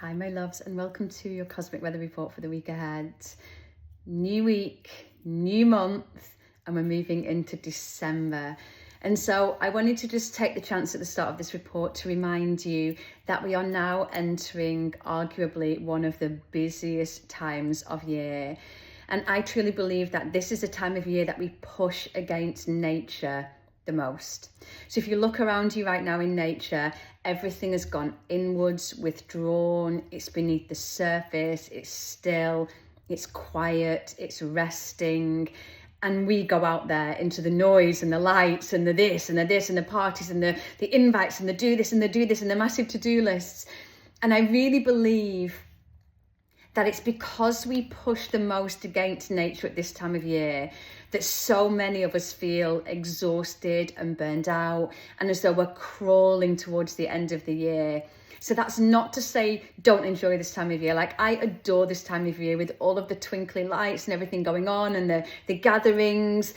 Hi my loves, and welcome to your cosmic weather report for the week ahead. New week, new month, and we're moving into December. And so I wanted to just take the chance at the start of this report to remind you that we are now entering arguably one of the busiest times of year. And I truly believe that this is a time of year that we push against nature the most. So if you look around you right now in nature, everything has gone inwards, withdrawn, it's beneath the surface, it's still, it's quiet, it's resting. And we go out there into the noise and the lights and the this and the this and the parties and the invites and the do this and the do this and the massive to-do lists. And I really believe that it's because we push the most against nature at this time of year that so many of us feel exhausted and burned out, and as though we're crawling towards the end of the year. So that's not to say don't enjoy this time of year. Like, I adore this time of year with all of the twinkly lights and everything going on and the gatherings.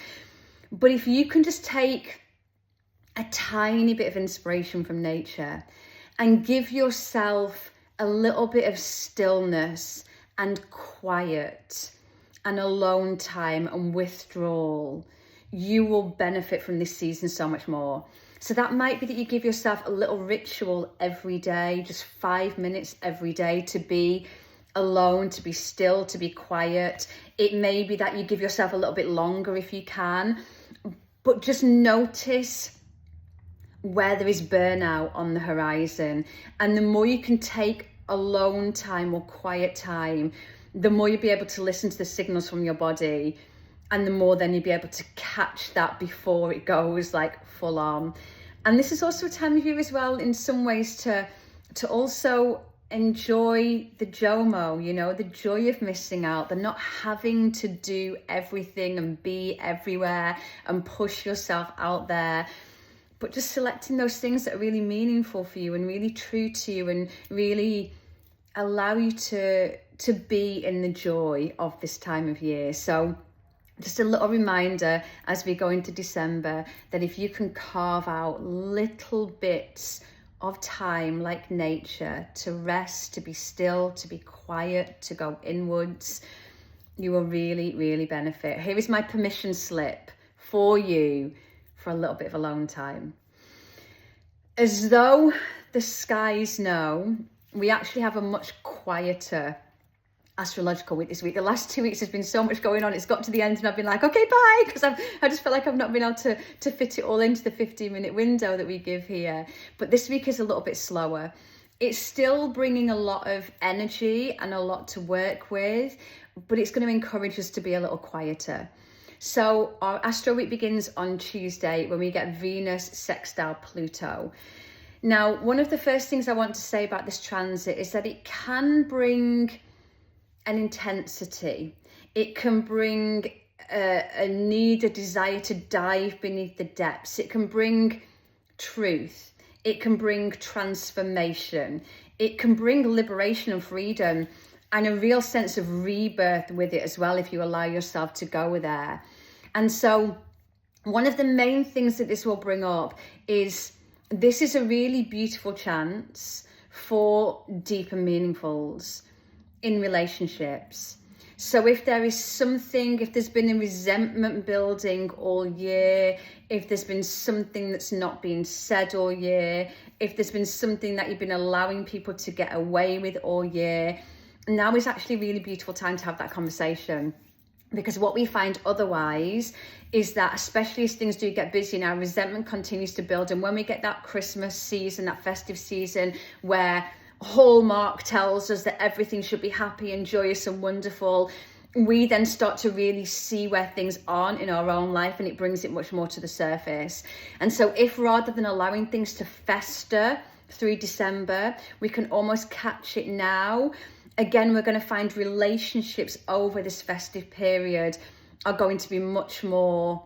But if you can just take a tiny bit of inspiration from nature and give yourself a little bit of stillness and quiet and alone time and withdrawal, you will benefit from this season so much more. So that might be that you give yourself a little ritual every day, just 5 minutes every day to be alone, to be still, to be quiet. It may be that you give yourself a little bit longer if you can, but just notice where there is burnout on the horizon. And the more you can take alone time or quiet time, the more you'll be able to listen to the signals from your body, and the more then you'll be able to catch that before it goes like full on. And this is also a time of year as well in some ways to also enjoy the JOMO, you know, the joy of missing out, the not having to do everything and be everywhere and push yourself out there, but just selecting those things that are really meaningful for you and really true to you and really allow you to be in the joy of this time of year. So just a little reminder as we go into December that if you can carve out little bits of time like nature to rest, to be still, to be quiet, to go inwards, you will really, really benefit. Here is my permission slip for you for a little bit of alone time. As though the skies know, we actually have a much quieter astrological week this week. The last 2 weeks has been so much going on. It's got to the end and I've been like, okay, bye, because I just felt like I've not been able to fit it all into the 15-minute window that we give here. But this week is a little bit slower. It's still bringing a lot of energy and a lot to work with, but it's going to encourage us to be a little quieter. So our astro week begins on Tuesday when we get Venus sextile Pluto. Now, one of the first things I want to say about this transit is that it can bring an intensity. It can bring a need, a desire to dive beneath the depths. It can bring truth. It can bring transformation. It can bring liberation and freedom and a real sense of rebirth with it as well, if you allow yourself to go there. And so one of the main things that this will bring up is this is a really beautiful chance for deeper meaningfuls in relationships. So if there is something, if there's been a resentment building all year, if there's been something that's not been said all year, if there's been something that you've been allowing people to get away with all year, now is actually a really beautiful time to have that conversation. Because what we find otherwise is that, especially as things do get busy now, resentment continues to build. And when we get that Christmas season, that festive season where Hallmark tells us that everything should be happy and joyous and wonderful, we then start to really see where things aren't in our own life, and it brings it much more to the surface. And so if rather than allowing things to fester through December, we can almost catch it now, again, we're going to find relationships over this festive period are going to be much more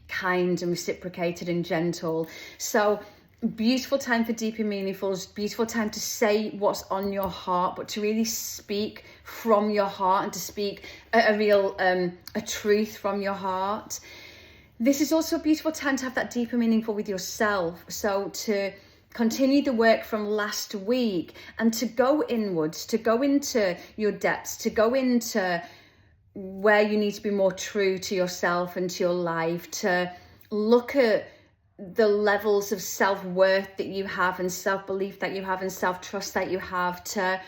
kind and reciprocated and gentle. So beautiful time for deeper meaningfuls, beautiful time to say what's on your heart, but to really speak from your heart and to speak a real a truth from your heart. This is also a beautiful time to have that deeper meaningful with yourself. So to continue the work from last week, and to go inwards, to go into your depths, to go into where you need to be more true to yourself and to your life, to look at the levels of self-worth that you have and self-belief that you have and self-trust that you have, to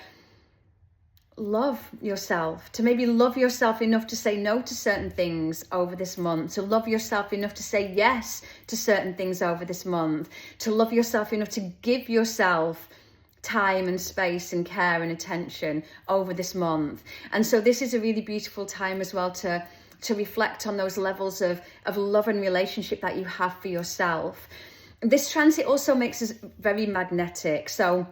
love yourself, to maybe love yourself enough to say no to certain things over this month, to love yourself enough to say yes to certain things over this month, to love yourself enough to give yourself time and space and care and attention over this month. And so this is a really beautiful time as well to reflect on those levels of love and relationship that you have for yourself. This transit also makes us very magnetic. So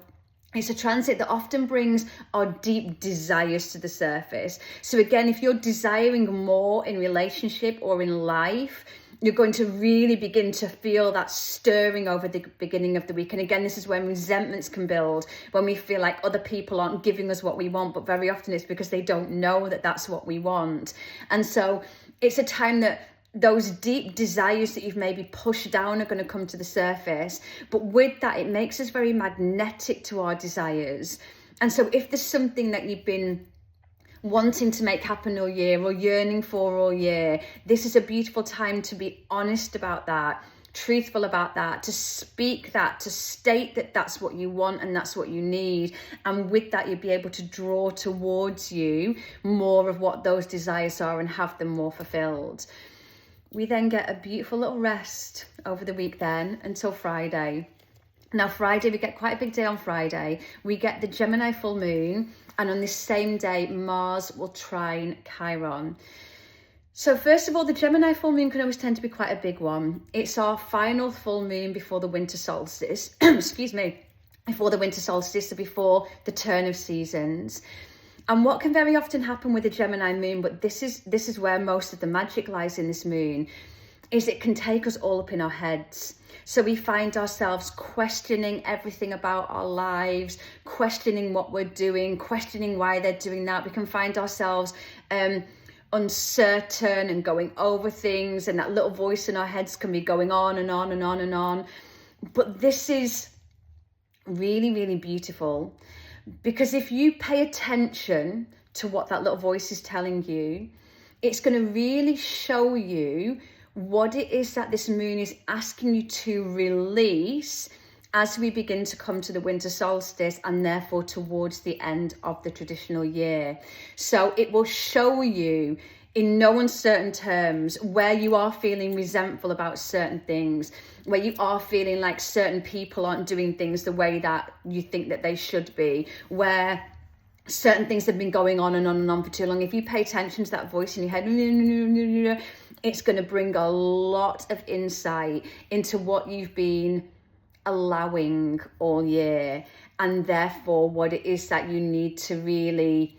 it's a transit that often brings our deep desires to the surface. So again, if you're desiring more in relationship or in life, you're going to really begin to feel that stirring over the beginning of the week. And again, this is when resentments can build, when we feel like other people aren't giving us what we want, but very often it's because they don't know that that's what we want. And so it's a time that those deep desires that you've maybe pushed down are going to come to the surface. But with that, it makes us very magnetic to our desires. And so if there's something that you've been wanting to make happen all year or yearning for all year, this is a beautiful time to be honest about that, truthful about that, to speak that, to state that that's what you want and that's what you need. And with that, you'll be able to draw towards you more of what those desires are and have them more fulfilled. We then get a beautiful little rest over the week then until Friday. Now Friday, we get quite a big day on Friday. We get the Gemini full moon, and on this same day, Mars will trine Chiron. So first of all, the Gemini full moon can always tend to be quite a big one. It's our final full moon before the winter solstice, before the winter solstice, so before the turn of seasons. And what can very often happen with the Gemini moon, but this is where most of the magic lies in this moon, is it can take us all up in our heads. So we find ourselves questioning everything about our lives, questioning what we're doing, questioning why they're doing that. We can find ourselves uncertain and going over things, and that little voice in our heads can be going on and on and on and on. But this is really, really beautiful, because if you pay attention to what that little voice is telling you, it's going to really show you what it is that this moon is asking you to release as we begin to come to the winter solstice, and therefore towards the end of the traditional year. So it will show you in no uncertain terms where you are feeling resentful about certain things, where you are feeling like certain people aren't doing things the way that you think that they should be, where certain things have been going on and on and on for too long. If you pay attention to that voice in your head, it's going to bring a lot of insight into what you've been allowing all year, and therefore what it is that you need to really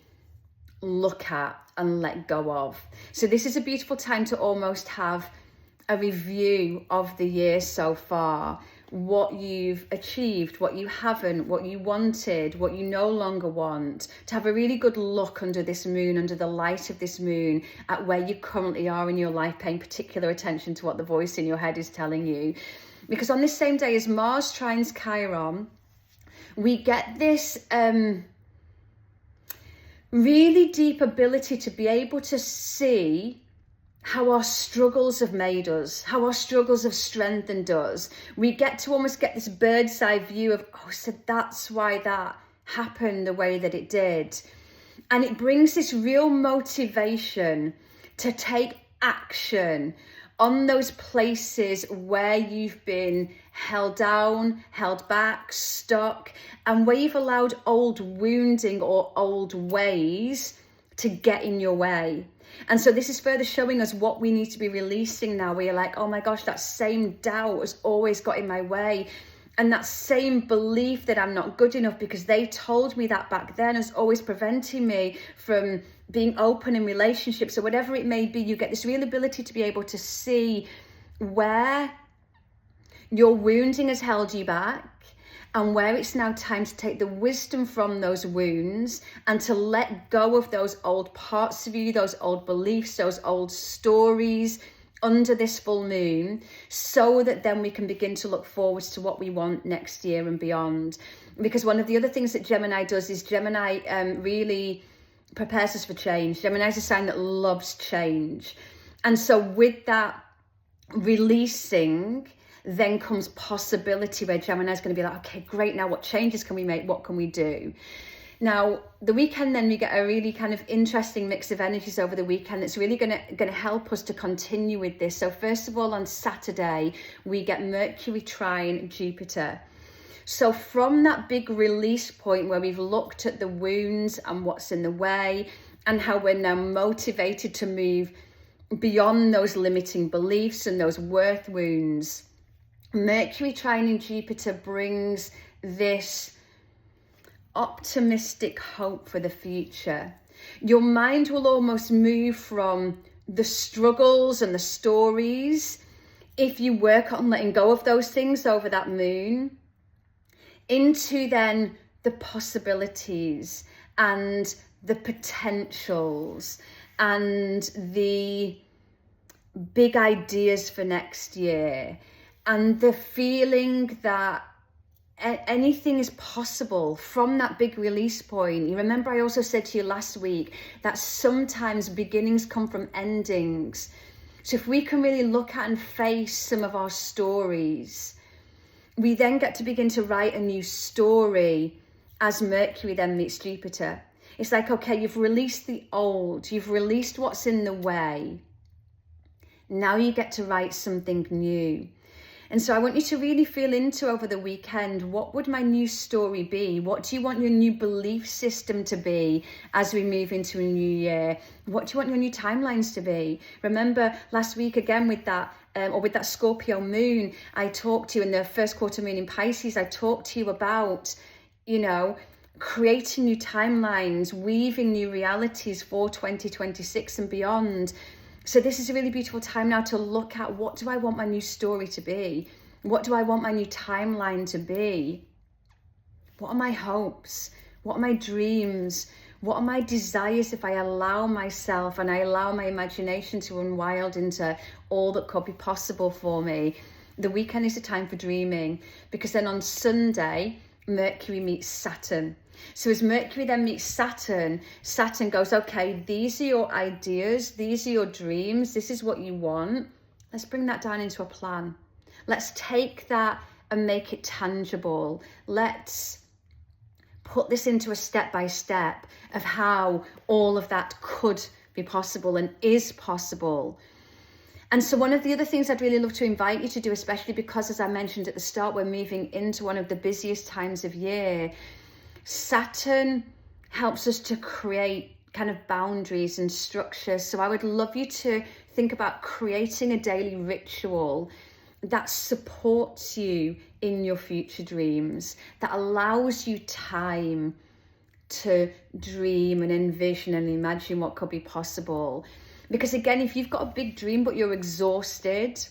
look at and let go of. So this is a beautiful time to almost have a review of the year so far, what you've achieved, what you haven't, what you wanted, what you no longer want, to have a really good look under this moon, under the light of this moon, at where you currently are in your life, paying particular attention to what the voice in your head is telling you. Because on this same day as Mars trines Chiron, we get this really deep ability to be able to see how our struggles have made us, how our struggles have strengthened us. We get to almost get this bird's eye view of, oh, so that's why that happened the way that it did. And it brings this real motivation to take action on those places where you've been held down, held back, stuck, and where you've allowed old wounding or old ways to get in your way. And so this is further showing us what we need to be releasing now. We're like, oh my gosh, that same doubt has always got in my way. And that same belief that I'm not good enough because they told me that back then is always preventing me from being open in relationships or whatever it may be. You get this real ability to be able to see where your wounding has held you back, and where it's now time to take the wisdom from those wounds and to let go of those old parts of you, those old beliefs, those old stories, under this full moon, so that then we can begin to look forward to what we want next year and beyond. Because one of the other things that Gemini does is Gemini really prepares us for change. Gemini is a sign that loves change. And so with that releasing, then comes possibility, where Gemini is going to be like, okay, great, now what changes can we make? What can we do? Now, the weekend, then we get a really kind of interesting mix of energies over the weekend that's really going to help us to continue with this. So first of all, on Saturday, we get Mercury trine Jupiter. So from that big release point where we've looked at the wounds and what's in the way, and how we're now motivated to move beyond those limiting beliefs and those worth wounds, Mercury trine Jupiter brings this optimistic hope for the future. Your mind will almost move from the struggles and the stories, if you work on letting go of those things over that moon, into then the possibilities and the potentials and the big ideas for next year, and the feeling that anything is possible from that big release point. You remember I also said to you last week that sometimes beginnings come from endings. So if we can really look at and face some of our stories, we then get to begin to write a new story as Mercury then meets Jupiter. It's like, okay, you've released the old, you've released what's in the way. Now you get to write something new. And so I want you to really feel into over the weekend, what would my new story be? What do you want your new belief system to be as we move into a new year? What do you want your new timelines to be? Remember last week again with that, with that Scorpio moon, I talked to you in the first quarter moon in Pisces, I talked to you about, creating new timelines, weaving new realities for 2026 and beyond. So this is a really beautiful time now to look at, what do I want my new story to be? What do I want my new timeline to be? What are my hopes? What are my dreams? What are my desires if I allow myself and I allow my imagination to run wild into all that could be possible for me? The weekend is a time for dreaming, because then on Sunday, Mercury meets Saturn. So as Mercury then meets Saturn, Saturn goes, okay, these are your ideas, these are your dreams, this is what you want. Let's bring that down into a plan. Let's take that and make it tangible. Let's put this into a step-by-step of how all of that could be possible and is possible. And so one of the other things I'd really love to invite you to do, especially because, as I mentioned at the start, we're moving into one of the busiest times of year. Saturn helps us to create kind of boundaries and structures. So I would love you to think about creating a daily ritual that supports you in your future dreams, that allows you time to dream and envision and imagine what could be possible. Because again, if you've got a big dream but you're exhausted,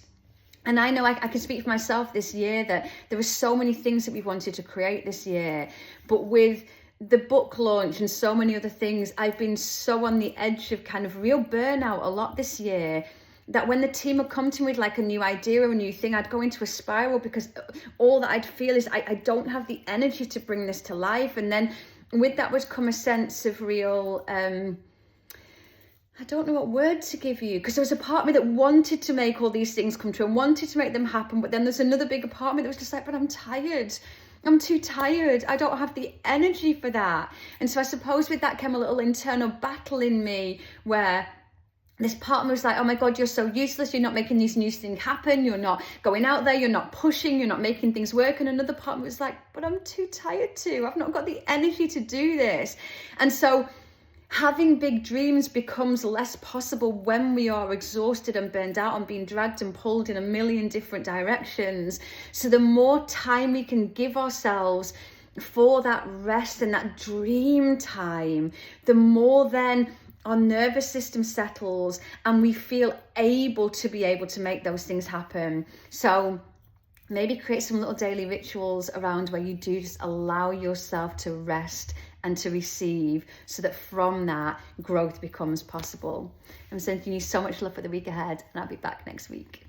and I know I can speak for myself this year that there were so many things that we wanted to create this year, but with the book launch and so many other things, I've been so on the edge of kind of real burnout a lot this year, that when the team would come to me with like a new idea or a new thing, I'd go into a spiral, because all that I'd feel is I don't have the energy to bring this to life. And then with that would come a sense of real, I don't know what word to give you, because there was a part of me that wanted to make all these things come true and wanted to make them happen. But then there's another bigger part of me that was just like, but I'm tired. I'm too tired. I don't have the energy for that. And so I suppose with that came a little internal battle in me, where this part of me was like, oh my God, you're so useless. You're not making these new things happen. You're not going out there. You're not pushing. You're not making things work. And another part of me was like, but I'm too tired to. I've not got the energy to do this. And so having big dreams becomes less possible when we are exhausted and burned out and being dragged and pulled in a million different directions. So the more time we can give ourselves for that rest and that dream time, the more then our nervous system settles and we feel able to make those things happen. So Maybe create some little daily rituals around where you do just allow yourself to rest and to receive, so that from that growth becomes possible. I'm sending you so much love for the week ahead, and I'll be back next week.